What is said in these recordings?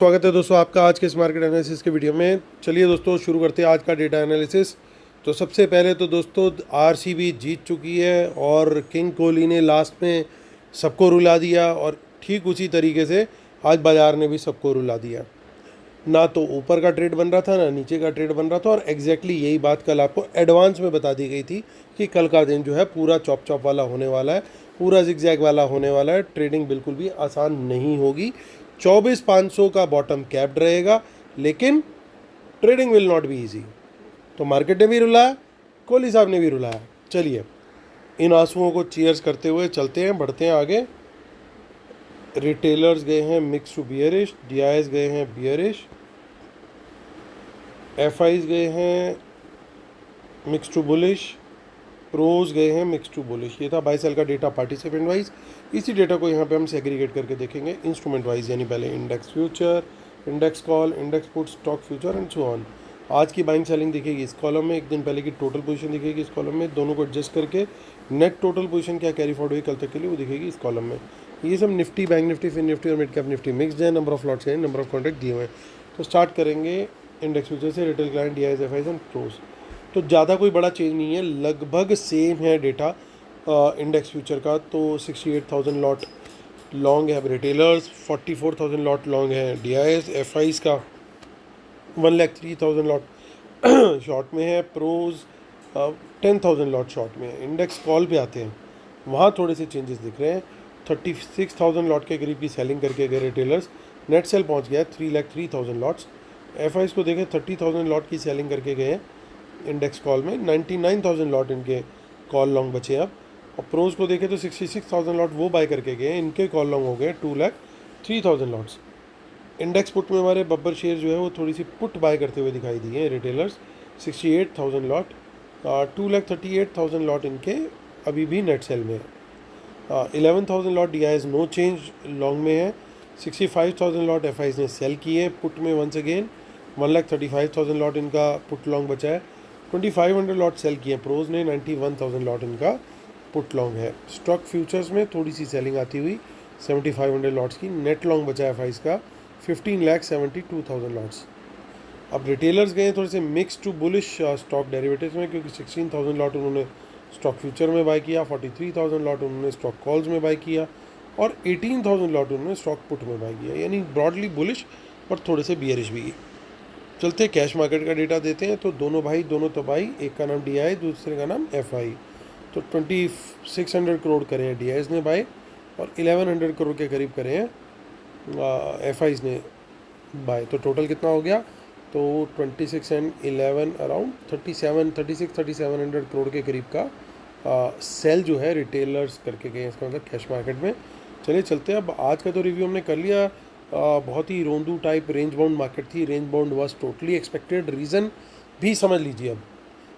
स्वागत है दोस्तों आपका आज के इस मार्केट एनालिसिस के वीडियो में। चलिए दोस्तों शुरू करते हैं आज का डेटा एनालिसिस। तो सबसे पहले तो दोस्तों आरसीबी जीत चुकी है और किंग कोहली ने लास्ट में सबको रुला दिया और ठीक उसी तरीके से आज बाज़ार ने भी सबको रुला दिया। ना तो ऊपर का ट्रेड बन रहा था ना नीचे का ट्रेड बन रहा था और एग्जैक्टली यही बात कल आपको एडवांस में बता दी गई थी कि कल का दिन जो है पूरा चॉप चॉप वाला होने वाला है, पूरा जिगजैग वाला होने वाला है। ट्रेडिंग बिल्कुल भी आसान नहीं होगी। 24,500 का बॉटम कैप्ड रहेगा लेकिन trading will not be easy. तो मार्केट ने भी रुलाया, कोहली साहब ने भी रुलाया। चलिए इन आंसुओं को चीयर्स करते हुए चलते हैं, बढ़ते हैं आगे। रिटेलर्स गए हैं मिक्स टू बियरिश, डीआईएस गए हैं बियरिश, एफआईज गए हैं मिक्स टू बुलिश, प्रोज गए हैं मिक्स टू बुलिश। ये था बाई सेल का डेटा पार्टिसिपेंट वाइज। इसी डेटा को यहाँ पे हम सेग्रीगेट करके देखेंगे इंस्ट्रूमेंट वाइज, यानी पहले index future, index call, index put, stock future and so on. आज की बाइंग सेलिंग दिखेगी इस कॉलम में, एक दिन पहले की टोटल पोजीशन दिखेगी इस कॉलम में। दोनों को एडजस्ट करके नेट टोटल पोजीशन क्या कैरी फॉरवर्ड हुई कल तक के लिए वो दिखेगी इस कॉलम में। ये सब Nifty, bank Nifty, fin Nifty और मिड कैप निफ्टी मिक्सड है। नंबर ऑफ लॉट्स हैं, नंबर ऑफ कॉन्ट्रैक्ट दिए हुए हैं। तो स्टार्ट करेंगे इंडेक्स फ्यूचर से। Retail client, DIIs, FIIs and pros. तो ज़्यादा कोई बड़ा चेंज नहीं है, लगभग सेम है डेटा इंडेक्स फ्यूचर का। तो 68,000 लॉट लॉन्ग है रिटेलर्स, 44,000 लॉट लॉन्ग है डीआईएस, एफआईज का 1,03,000 लॉट शॉर्ट में है, प्रोज 10,000 लॉट शॉर्ट में है। इंडेक्स कॉल पे आते हैं, वहाँ थोड़े से चेंजेस दिख रहे हैं। 36,000 लॉट के करीब की सेलिंग करके गए रिटेलर्स, नेट सेल पहुँच गया है 3,03,000 लॉट्स। एफआईज को देखें 30,000 लॉट की सेलिंग करके गए हैं इंडेक्स कॉल में, 99,000 लॉट इनके कॉल लॉन्ग बचे अब। और प्रोज को देखें तो 66,000 लॉट वो बाय करके गए, इनके कॉल लॉन्ग हो गए 2,03,000 लॉट्स। इंडेक्स पुट में हमारे बब्बर शेयर जो है वो थोड़ी सी पुट बाय करते हुए दिखाई दिए हैं रिटेलर्स, 68,000 लॉट, 2,38,000 लॉट इनके अभी भी नेट सेल में है। 11,000 lot DIIs no change long में है, 65,000 लॉट एफआईज ने सेल किए पुट में। वंस अगेन 1,35,000 लॉट इनका पुट लॉन्ग बचा है। 2,500 लॉट सेल किए प्रोज ने, 91,000 लॉट इनका पुट लॉन्ग है। स्टॉक फ्यूचर्स में थोड़ी सी सेलिंग आती हुई 7,500 लॉट्स की। नेट लॉन्ग बचा है एफआईज का 15,72,000 लॉट्स। अब रिटेलर्स गए थोड़े से mix to bullish stock derivatives में, क्योंकि 16,000 लॉट उन्होंने स्टॉक फ्यूचर में बाय किया, 43,000 लॉट उन्होंने स्टॉक कॉल्स में बाय किया और 18,000 लॉट उन्होंने स्टॉक पुट में बाय किया, यानी ब्रॉडली बुलिश और थोड़े से बियरिश भी। चलते कैश मार्केट का डेटा देते हैं। तो दोनों भाई, दोनों तबाही, एक का नाम डीआई, दूसरे का नाम एफआई। तो 2,600 करोड़ करे हैं डीआईएस ने बाय और 1,100 करोड़ के करीब करे हैं एफआईज ने बाय। तो टोटल कितना हो गया? तो 26 एंड 11 अराउंड 3700 करोड़ के करीब का सेल जो है रिटेलर्स करके गए, इसका मतलब कैश मार्केट में। चलिए चलते हैं। अब आज का तो रिव्यू हमने कर लिया। बहुत ही रोंदू टाइप रेंज बाउंड मार्केट थी। Range bound was totally expected. Reason भी समझ लीजिए। अब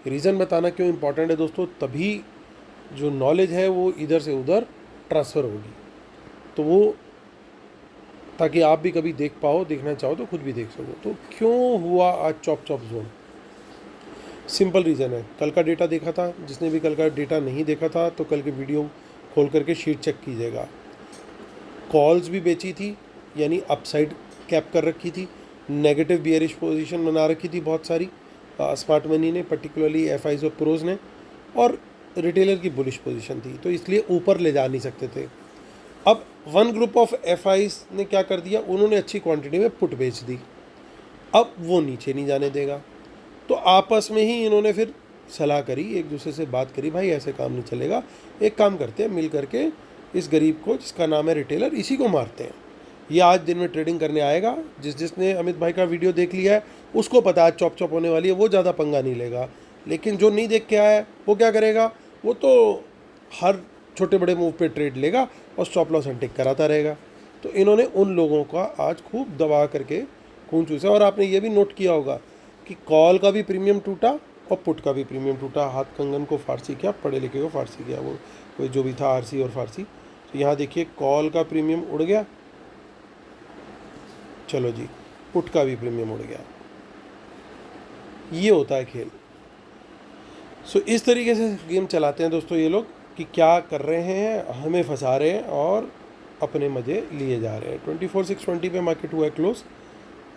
रीज़न बताना क्यों इंपॉर्टेंट है दोस्तों, तभी जो नॉलेज है वो इधर से उधर ट्रांसफ़र होगी, तो वो ताकि आप भी कभी देख पाओ, देखना चाहो तो खुद भी देख सको। तो क्यों हुआ आज chop chop zone? Simple reason है, कल का डेटा देखा था। जिसने भी कल का डेटा नहीं देखा था तो कल की वीडियो खोल करके शीट चेक कीजिएगा। कॉल्स भी बेची थी, यानी अपसाइड कैप कर रखी थी। नेगेटिव बियरिश पोजीशन बना रखी थी बहुत सारी स्मार्ट मनी ने, पर्टिकुलरली एफआईज और प्रोज ने, और रिटेलर की बुलिश पोजीशन थी, तो इसलिए ऊपर ले जा नहीं सकते थे। अब वन ग्रुप ऑफ एफआईज ने क्या कर दिया, उन्होंने अच्छी क्वांटिटी में पुट बेच दी। अब वो नीचे नहीं जाने देगा, तो आपस में ही इन्होंने फिर सलाह करी, एक दूसरे से बात करी, भाई ऐसे काम नहीं चलेगा, एक काम करते हैं मिल करके इस गरीब को जिसका नाम है रिटेलर, इसी को मारते हैं। ये आज दिन में ट्रेडिंग करने आएगा। जिसने अमित भाई का वीडियो देख लिया है उसको पता है चॉप चॉप होने वाली है, वो ज़्यादा पंगा नहीं लेगा। लेकिन जो नहीं देख के आया है वो क्या करेगा, वो तो हर छोटे बड़े मूव पे ट्रेड लेगा और स्टॉप लॉस अनटिक कराता रहेगा। तो इन्होंने उन लोगों का आज खूब दबा करके खून चूसा। और आपने ये भी नोट किया होगा कि कॉल का भी प्रीमियम टूटा और पुट का भी प्रीमियम टूटा। हाथ कंगन को फारसी किया, पढ़े लिखे को फारसी किया, वो कोई जो भी था आरसी और फारसी। तो यहाँ देखिए कॉल का प्रीमियम उड़ गया, चलो जी पुट का भी प्रीमियम उड़ गया। ये होता है खेल। सो इस तरीके से गेम चलाते हैं दोस्तों ये लोग, कि क्या कर रहे हैं, हमें फंसा रहे हैं और अपने मज़े लिए जा रहे हैं। 24,620 पे मार्केट हुआ है क्लोज।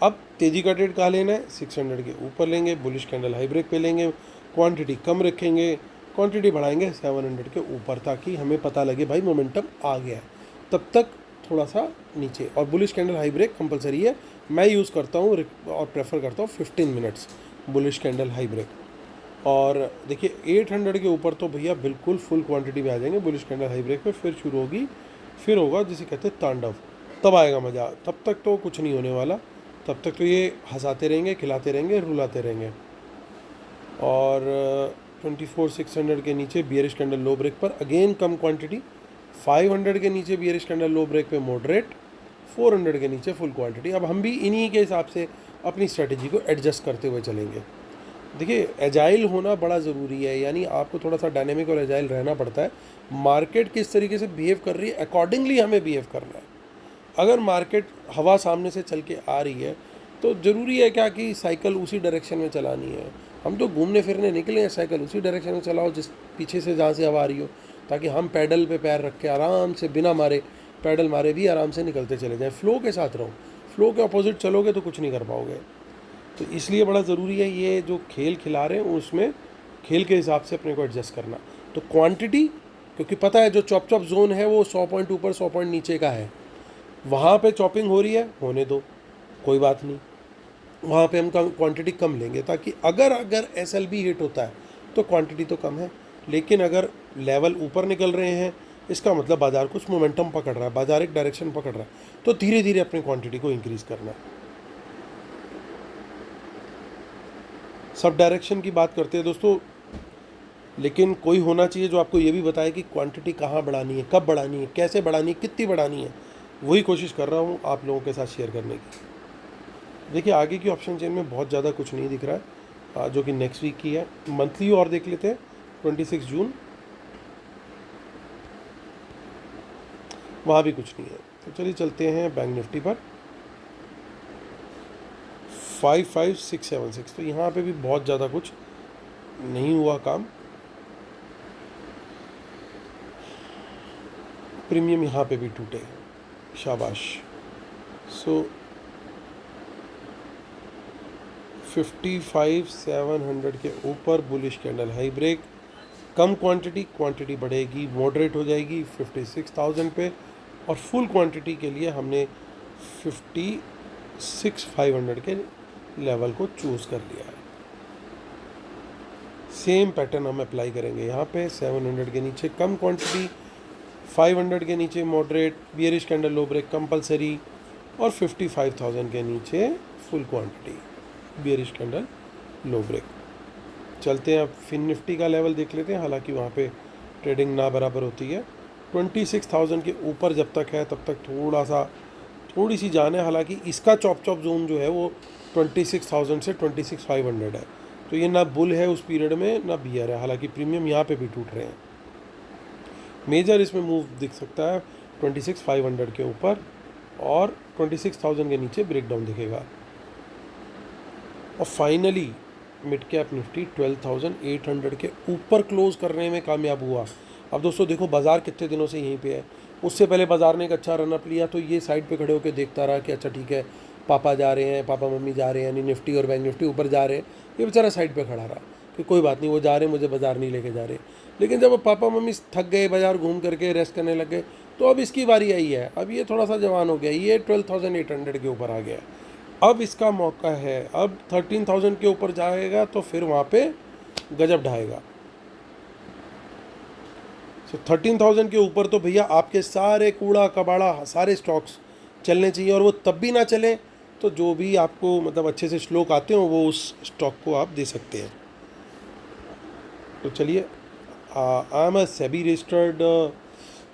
अब तेज़ी का ट्रेड कहाँ लेना है, 600 के ऊपर लेंगे, बुलिश कैंडल हाई ब्रेक पे लेंगे, क्वांटिटी कम रखेंगे, क्वांटिटी बढ़ाएंगे 700 के ऊपर, ताकि हमें पता लगे भाई मोमेंटम आ गया है। तब तक थोड़ा सा नीचे, और bullish candle high break compulsory है। मैं यूज़ करता हूँ और प्रेफर करता हूँ 15 minutes bullish candle high break. और देखिए 800 के ऊपर तो भैया बिल्कुल फुल क्वांटिटी में आ जाएंगे बुलिश कैंडल हाई ब्रेक पे, फिर शुरू होगी, फिर होगा जिसे कहते हैं तांडव, तब आएगा मज़ा। तब तक तो कुछ नहीं होने वाला, तब तक तो ये हंसाते रहेंगे, खिलाते रहेंगे, रुलाते रहेंगे। और 24,600 के नीचे बियरिश कैंडल लो ब्रेक पर अगेन कम क्वांटिटी, 500 के नीचे बियरिश कैंडल लो ब्रेक पे मॉडरेट, 400 के नीचे फुल क्वांटिटी। अब हम भी इन्हीं के हिसाब से अपनी स्ट्रेटजी को एडजस्ट करते हुए चलेंगे। देखिए एजाइल होना बड़ा ज़रूरी है, यानी आपको थोड़ा सा डायनेमिक और एजाइल रहना पड़ता है। मार्केट किस तरीके से बिहेव कर रही है अकॉर्डिंगली हमें बिहेव करना है। अगर मार्केट हवा सामने से चल के आ रही है तो ज़रूरी है क्या कि साइकिल उसी डायरेक्शन में चलानी है। हम तो घूमने फिरने निकले हैं, साइकिल उसी डायरेक्शन में चलाओ जिस पीछे से जहाँ से हवा आ रही हो, ताकि हम पैडल पे पैर रख के आराम से बिना मारे, पैडल मारे भी आराम से निकलते चले जाएं। फ्लो के साथ रहो, फ्लो के अपोजिट चलोगे तो कुछ नहीं कर पाओगे। तो इसलिए बड़ा ज़रूरी है ये जो खेल खिला रहे हैं उसमें खेल के हिसाब से अपने को एडजस्ट करना। तो क्वांटिटी, क्योंकि पता है जो चॉप चॉप जोन है वो 100 पॉइंट ऊपर 100 पॉइंट नीचे का है, वहाँ पे चॉपिंग हो रही है, होने दो, कोई बात नहीं, वहाँ पे हम क्वांटिटी कम लेंगे, ताकि अगर SLB हिट होता है तो क्वांटिटी तो कम है, लेकिन अगर लेवल ऊपर निकल रहे हैं इसका मतलब बाज़ार कुछ मोमेंटम पकड़ रहा है, बाज़ार एक डायरेक्शन पकड़ रहा है, तो धीरे धीरे अपनी क्वांटिटी को इंक्रीज़ करना है। सब डायरेक्शन की बात करते हैं दोस्तों, लेकिन कोई होना चाहिए जो आपको ये भी बताए कि क्वांटिटी कहाँ बढ़ानी है, कब बढ़ानी है, कैसे बढ़ानी है, कितनी बढ़ानी है। वही कोशिश कर रहा हूँ आप लोगों के साथ शेयर करने की। देखिए आगे की ऑप्शन चेन में बहुत ज़्यादा कुछ नहीं दिख रहा है, जो कि नेक्स्ट वीक की है। मंथली और देख लेते हैं, 26 जून, वहाँ भी कुछ नहीं है। तो चलिए चलते हैं बैंक निफ्टी पर, 55676। तो यहाँ पे भी बहुत ज़्यादा कुछ नहीं हुआ काम। प्रीमियम यहाँ पे भी टूटे, शाबाश। सो 55,700 के ऊपर बुलिश कैंडल हाई ब्रेक, कम क्वांटिटी बढ़ेगी, मॉडरेट हो जाएगी 56,000 पे, और फुल क्वांटिटी के लिए हमने 56,500 के लेवल को चूज़ कर लिया है। सेम पैटर्न हम अप्लाई करेंगे यहाँ पे, 700 के नीचे कम क्वांटिटी, 500 के नीचे मॉडरेट, बियरिश कैंडल लो ब्रेक कंपलसरी, और 55,000 के नीचे फुल क्वांटिटी, बियरिश कैंडल लो ब्रेक। चलते हैं अब फिन निफ्टी का लेवल देख लेते हैं, हालांकि वहाँ पे ट्रेडिंग ना बराबर होती है। 26,000 के ऊपर जब तक है तब तक थोड़ी सी जान है, हालांकि इसका चॉप जोन जो है वो 26,000 से 26,500 है। तो ये ना बुल है उस पीरियड में, ना बियर है, हालांकि प्रीमियम यहाँ पे भी टूट रहे हैं। मेजर इसमें मूव दिख सकता है 26,500 के ऊपर, और 26,000 के नीचे ब्रेकडाउन दिखेगा। और फाइनली मिड कैप निफ्टी 12,800 के ऊपर क्लोज करने में कामयाब हुआ। अब दोस्तों देखो बाज़ार कितने दिनों से यहीं पे है, उससे पहले बाज़ार ने एक अच्छा रनअप लिया, तो ये साइड पे खड़े होकर देखता रहा कि अच्छा ठीक है, पापा जा रहे हैं, पापा मम्मी जा रहे हैं, यानी निफ्टी और बैंक निफ्टी ऊपर जा रहे हैं, ये बेचारा साइड पे खड़ा रहा कि कोई बात नहीं, वो जा रहे हैं, मुझे बाज़ार नहीं लेके जा रहे। लेकिन जब पापा मम्मी थक गए, बाज़ार घूम करके रेस्ट करने लग गए, तो अब इसकी बारी आई है। अब ये थोड़ा सा जवान हो गया, ये 12,800 के ऊपर आ गया है। अब इसका मौका है, अब 13,000 के ऊपर जाएगा तो फिर वहाँ पे गजब ढाएगा। तो 13,000 के ऊपर तो भैया आपके सारे कूड़ा कबाड़ा सारे स्टॉक्स चलने चाहिए, और वो तब भी ना चले तो जो भी आपको मतलब अच्छे से श्लोक आते हो वो उस स्टॉक को आप दे सकते हैं। तो चलिए, I am a SEBI registered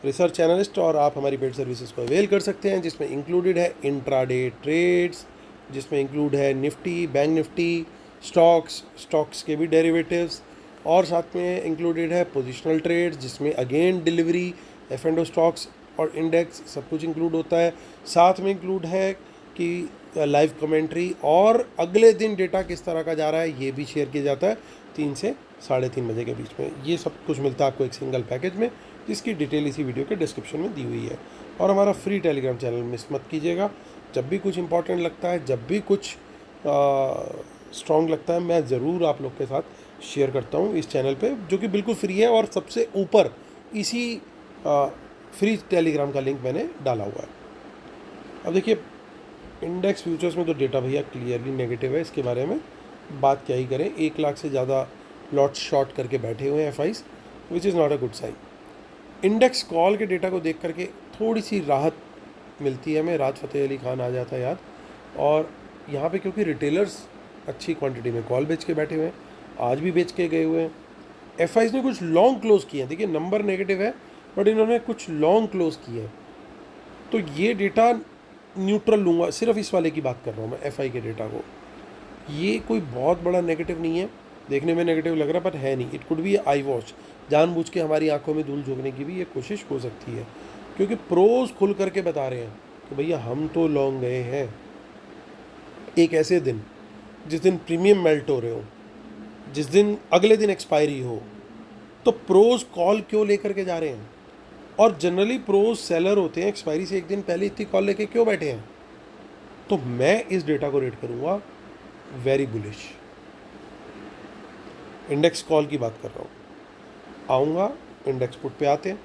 research analyst, और आप हमारी पेड सर्विसेज को अवेल कर सकते हैं, जिसमें इंक्लूडेड है इंट्राडे ट्रेड्स, जिसमें इंक्लूड है निफ्टी, बैंक निफ्टी, स्टॉक्स के भी डेरिवेटिव्स, और साथ में इंक्लूडेड है पोजिशनल ट्रेड्स, जिसमें अगेन डिलीवरी, F&O स्टॉक्स और इंडेक्स सब कुछ इंक्लूड होता है। साथ में इंक्लूड है कि लाइव कमेंट्री, और अगले दिन डेटा किस तरह का जा रहा है ये भी शेयर किया जाता है 3 से 3:30 बजे के बीच में। ये सब कुछ मिलता है आपको एक सिंगल पैकेज में, जिसकी डिटेल इसी वीडियो के डिस्क्रिप्शन में दी हुई है। और हमारा फ्री टेलीग्राम चैनल मिस मत कीजिएगा। जब भी कुछ इंपॉर्टेंट लगता है, जब भी कुछ स्ट्रॉन्ग लगता है, मैं ज़रूर आप लोग के साथ शेयर करता हूँ इस चैनल पे, जो कि बिल्कुल फ्री है। और सबसे ऊपर इसी फ्री टेलीग्राम का लिंक मैंने डाला हुआ है। अब देखिए, इंडेक्स फ्यूचर्स में तो डेटा भैया क्लियरली नेगेटिव है, इसके बारे में बात क्या ही करें। 1 लाख से ज़्यादा लॉट्स शॉर्ट करके बैठे हुए हैं FIIs, which is not a good sign. Index call के डेटा को देख करके थोड़ी सी राहत मिलती है हमें, राहत फ़तेह अली खान आ जाता है याद। और यहाँ पे क्योंकि रिटेलर्स अच्छी क्वांटिटी में कॉल बेच के बैठे हुए हैं, आज भी बेच के गए हुए हैं। एफआईज ने कुछ लॉन्ग क्लोज किए हैं, देखिए नंबर नेगेटिव है बट इन्होंने कुछ लॉन्ग क्लोज किए हैं, तो ये डेटा न्यूट्रल लूँगा। सिर्फ इस वाले की बात कर रहा हूँ मैं, एफआई के डेटा को। ये कोई बहुत बड़ा नेगेटिव नहीं है, देखने में नेगेटिव लग रहा है पर है नहीं। It could be I watch, जानबूझ के हमारी आंखों में धूल झोंकने की भी ये कोशिश हो सकती है, क्योंकि प्रोज खुल करके बता रहे हैं कि भैया हम तो लॉन्ग गए हैं। एक ऐसे दिन जिस दिन प्रीमियम मेल्ट हो रहे हो, जिस दिन अगले दिन एक्सपायरी हो, तो प्रोज कॉल क्यों लेकर के जा रहे हैं? और जनरली प्रोज सेलर होते हैं, एक्सपायरी से एक दिन पहले इतनी कॉल लेके क्यों बैठे हैं? तो मैं इस डेटा को रेट करूंगा वेरी बुलिश। इंडेक्स कॉल की बात कर रहा हूँ, आऊँगा इंडेक्स पुट पे आते हैं।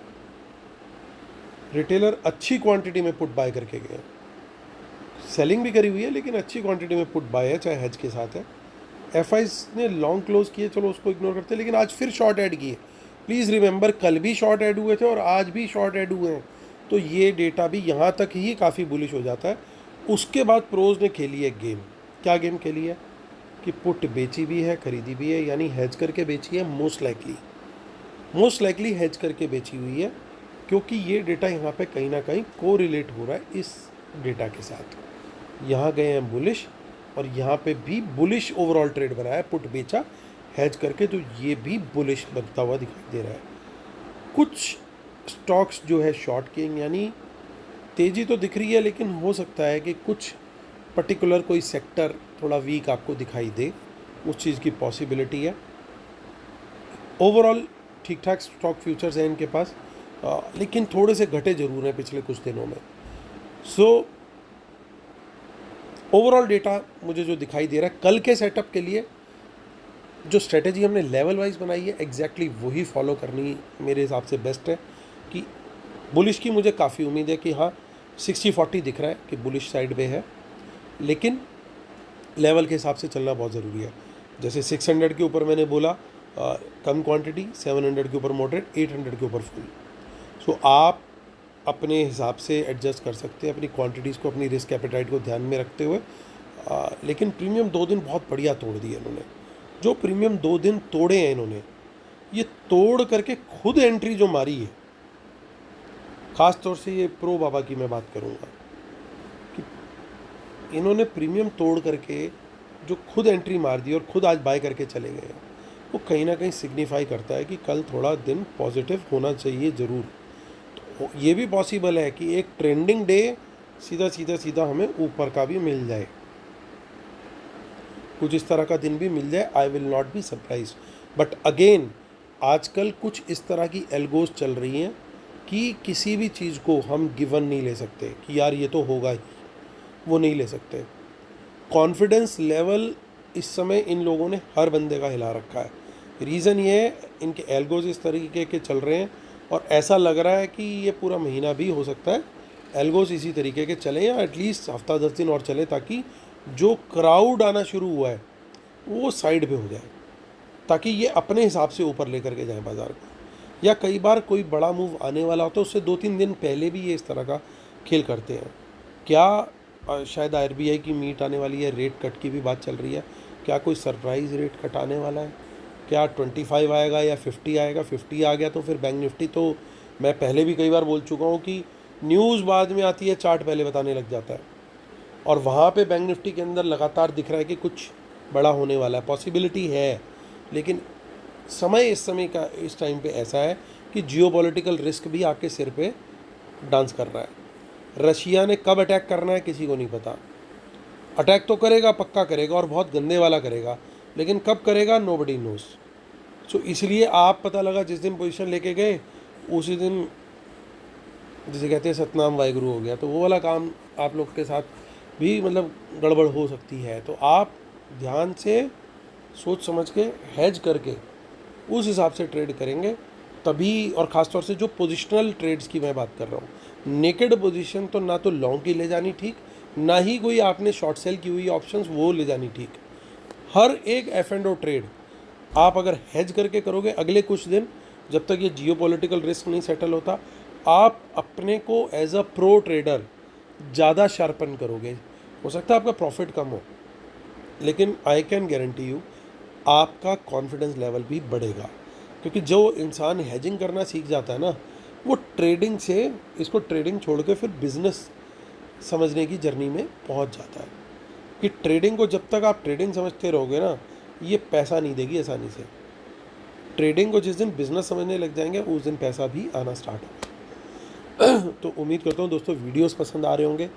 रिटेलर अच्छी क्वांटिटी में पुट बाय करके गए, सेलिंग भी करी हुई है लेकिन अच्छी क्वांटिटी में पुट बाय है, चाहे हेज के साथ है। एफआईज ने लॉन्ग क्लोज किए, चलो उसको इग्नोर करते हैं, लेकिन आज फिर शॉर्ट ऐड किए। प्लीज़ रिमेंबर, कल भी शॉर्ट ऐड हुए थे और आज भी शॉर्ट ऐड हुए हैं, तो ये डेटा भी यहाँ तक ही काफ़ी बुलिश हो जाता है। उसके बाद प्रोज ने खेली है गेम। क्या गेम खेली है कि पुट बेची भी है, खरीदी भी है, यानी हेज करके बेची है। मोस्ट लाइकली हेज करके बेची हुई है, क्योंकि ये डेटा यहाँ पे कहीं ना कहीं को रिलेट हो रहा है इस डेटा के साथ। यहाँ गए हैं बुलिश और यहाँ पे भी बुलिश ओवरऑल ट्रेड बनाया, पुट बेचा हेज करके, तो ये भी बुलिश बनता हुआ दिखाई दे रहा है। कुछ स्टॉक्स जो है शॉर्ट किंग, यानी तेज़ी तो दिख रही है लेकिन हो सकता है कि कुछ पर्टिकुलर कोई सेक्टर थोड़ा वीक आपको दिखाई दे, उस चीज़ की पॉसिबिलिटी है। ओवरऑल ठीक ठाक स्टॉक फ्यूचर्स हैं इनके पास, लेकिन थोड़े से घटे ज़रूर हैं पिछले कुछ दिनों में। सो ओवरऑल डेटा मुझे जो दिखाई दे रहा है, कल के सेटअप के लिए जो स्ट्रेटेजी हमने लेवल वाइज बनाई है एग्जैक्टली वही फॉलो करनी मेरे हिसाब से बेस्ट है। कि बुलिश की मुझे काफ़ी उम्मीद है कि हाँ 60-40 दिख रहा है कि बुलिश साइड पे है, लेकिन लेवल के हिसाब से चलना बहुत ज़रूरी है। जैसे 600 के ऊपर मैंने बोला कम क्वांटिटी, 700 के ऊपर मॉडरेट, 800 के ऊपर फुल। सो आप अपने हिसाब से एडजस्ट कर सकते हैं अपनी क्वांटिटीज़ को, अपनी रिस्क एपेटाइट को ध्यान में रखते हुए। लेकिन प्रीमियम 2 दिन बहुत बढ़िया तोड़ दिए इन्होंने। जो प्रीमियम 2 दिन तोड़े हैं इन्होंने, ये तोड़ करके खुद एंट्री जो मारी है, ख़ास तौर से ये प्रो बाबा की मैं बात करूँगा कि इन्होंने प्रीमियम तोड़ करके जो खुद एंट्री मार दी और खुद आज बाय करके चले गए, वो कहीं ना कहीं सिग्निफाई करता है कि कल थोड़ा दिन पॉजिटिव होना चाहिए ज़रूर। तो ये भी पॉसिबल है कि एक ट्रेंडिंग डे सीधा हमें ऊपर का भी मिल जाए, कुछ इस तरह का दिन भी मिल जाए। I will not be surprise. But again आजकल कुछ इस तरह की एल्गोज चल रही हैं कि किसी भी चीज़ को हम गिवन नहीं ले सकते कि यार ये तो होगा ही, वो नहीं ले सकते। कॉन्फिडेंस लेवल इस समय इन लोगों ने हर बंदे का हिला रखा है। रीज़न ये है इनके एल्गोज इस तरीके के चल रहे हैं, और ऐसा लग रहा है कि ये पूरा महीना भी हो सकता है एल्गोज इसी तरीके के चलें, या एटलीस्ट हफ्ता 10 दिन और चले, ताकि जो क्राउड आना शुरू हुआ है वो साइड पे हो जाए, ताकि ये अपने हिसाब से ऊपर लेकर के जाए बाज़ार को। या कई बार कोई बड़ा मूव आने वाला होता है, उससे 2-3 दिन पहले भी ये इस तरह का खेल करते हैं। क्या शायद आरबीआई की मीट आने वाली है, रेट कट की भी बात चल रही है, क्या कोई सरप्राइज़ रेट कट आने वाला है? क्या 25 आएगा या 50 आएगा? 50 आ गया तो फिर बैंक निफ्टी, तो मैं पहले भी कई बार बोल चुका हूँ कि न्यूज़ बाद में आती है, चार्ट पहले बताने लग जाता है, और वहाँ पे बैंक निफ्टी के अंदर लगातार दिख रहा है कि कुछ बड़ा होने वाला है। पॉसिबिलिटी है, लेकिन समय इस समय का इस टाइम पे ऐसा है कि जियोपॉलिटिकल रिस्क भी आपके सिर पे डांस कर रहा है। रशिया ने कब अटैक करना है किसी को नहीं पता। अटैक तो करेगा, पक्का करेगा, और बहुत गंदे वाला करेगा, लेकिन कब करेगा नोबडी नोज। सो इसलिए आप पता लगा जिस दिन पोजीशन लेके गए उसी दिन जिसे कहते हैं सतनाम वाहिगुरु हो गया, तो वो वाला काम आप लोग के साथ भी मतलब गड़बड़ हो सकती है। तो आप ध्यान से सोच समझ के हेज करके उस हिसाब से ट्रेड करेंगे तभी। और ख़ासतौर से जो पोजिशनल ट्रेड्स की मैं बात कर रहा हूँ, नेकेड पोजीशन तो ना तो लॉन्ग की ले जानी ठीक, ना ही कोई आपने शॉर्ट सेल की हुई ऑप्शंस वो ले जानी ठीक। हर एक एफ एंड ओ ट्रेड आप अगर हेज करके करोगे अगले कुछ दिन, जब तक ये जियोपॉलिटिकल रिस्क नहीं सेटल होता, आप अपने को एज अ प्रो ट्रेडर ज़्यादा शार्पन करोगे। हो सकता है आपका प्रॉफिट कम हो, लेकिन आई कैन गारंटी यू आपका कॉन्फिडेंस लेवल भी बढ़ेगा। क्योंकि जो इंसान हेजिंग करना सीख जाता है ना, वो ट्रेडिंग से, इसको ट्रेडिंग छोड़ के फिर बिजनेस समझने की जर्नी में पहुंच जाता है। कि ट्रेडिंग को जब तक आप ट्रेडिंग समझते रहोगे ना, ये पैसा नहीं देगी आसानी से। ट्रेडिंग को जिस दिन बिजनेस समझने लग जाएंगे उस दिन पैसा भी आना स्टार्ट होगा। तो उम्मीद करता हूँ दोस्तों वीडियोस पसंद आ रहे होंगे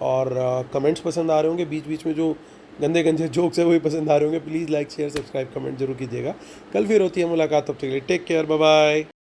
और कमेंट्स पसंद आ रहे होंगे। बीच बीच में जो गंदे गंदे जोक्स है वही पसंद आ रहे होंगे। Please like share subscribe comment जरूर कीजिएगा। कल फिर होती है मुलाकात, तब तक के लिए टेक केयर, बाय बाय।